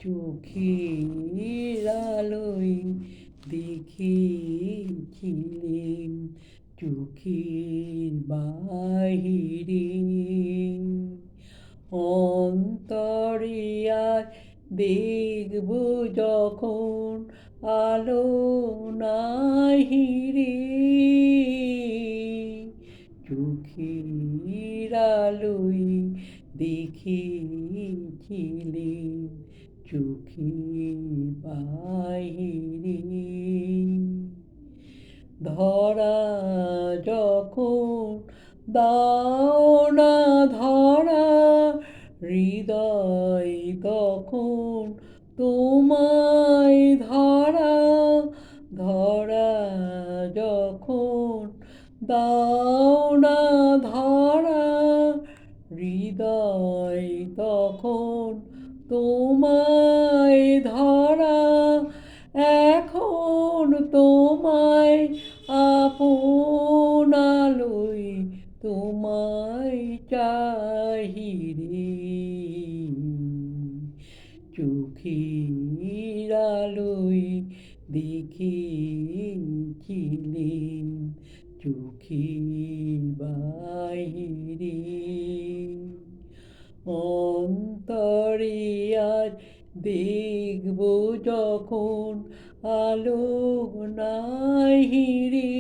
চোখের আলোয় দেখেছিলেন চোখের বাহিরে অন্তরে আর দেখব যখন আলো নাহিরে চোখের আলোয় দেখেছিলেন চোখের বাহিরে ধরা যখন দাও না ধরা হৃদয় তখন তোমায় ধরা ধরা যখন দাও না ধরা হৃদয় তখন তোমায় ধরা এখন তোমায় আপন আলোয় তোমায় চাহিরে চোখের আলোয় দেখেছিলেন চোখের বাহিরে অন্তরে আজ দেখব যখন আলো নাহিরে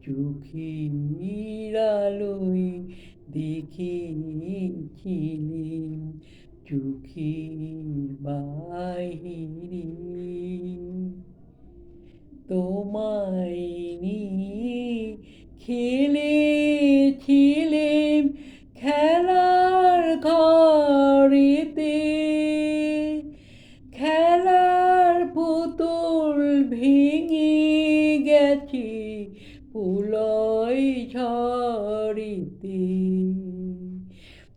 চোখের আলোয় দেখেছিলেন চোখের বাহিরে তোমায় নিয়ে খেলেছিলেম খেলার ঘরেতে খেলার পুতুল ভেঙে গেছে প্রলয় ঝড়েতে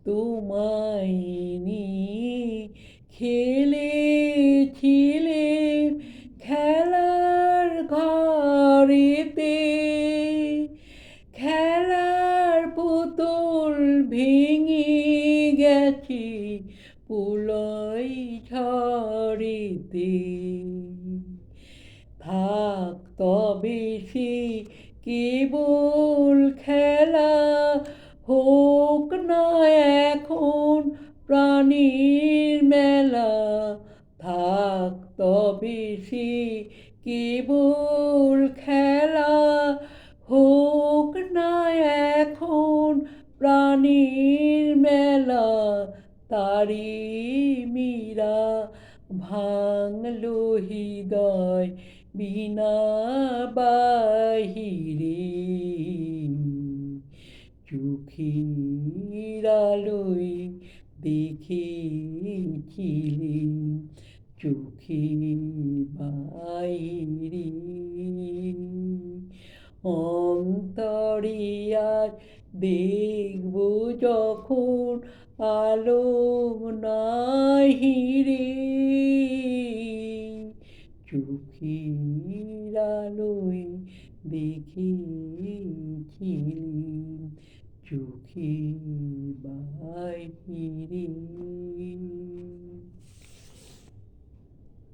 তোমায় নিয়ে খেলেছিলেম খেলার ঘরেতে খেলার পুতুল ভেঙে গেছে প্রলয় ঝড়েতে থাক তবে সে কেবল খেলা হোক না এখন প্রাণীর মেলা থাক তবে সে কেবল খেলা হোক না এখন প্রাণীর মেলা তারি মীরা ভাঙলো হৃদয় বিনা বাহিরে চোখের আলোয় দেখেছিলেন চোখের বাহিরে অন্তরে আজ দেখব যখন আলো নাহিরে চোখের আলোয় দেখেছিলেন চোখের বাহিরে